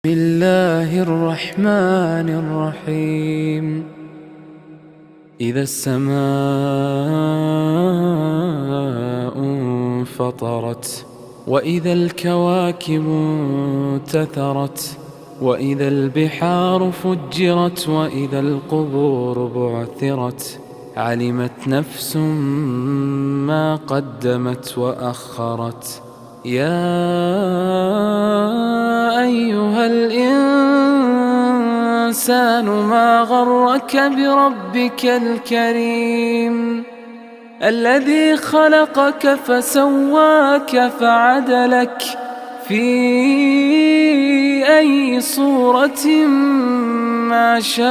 بسم الله الرحمن الرحيم. إذا السماء انفطرت، وإذا الكواكب انتثرت، وإذا البحار فجرت، وإذا القبور بعثرت، علمت نفس ما قدمت وأخرت. يا أيها الإنسان ما غرك بربك الكريم الذي خلقك فسواك فعدلك في أي صورة ما شاء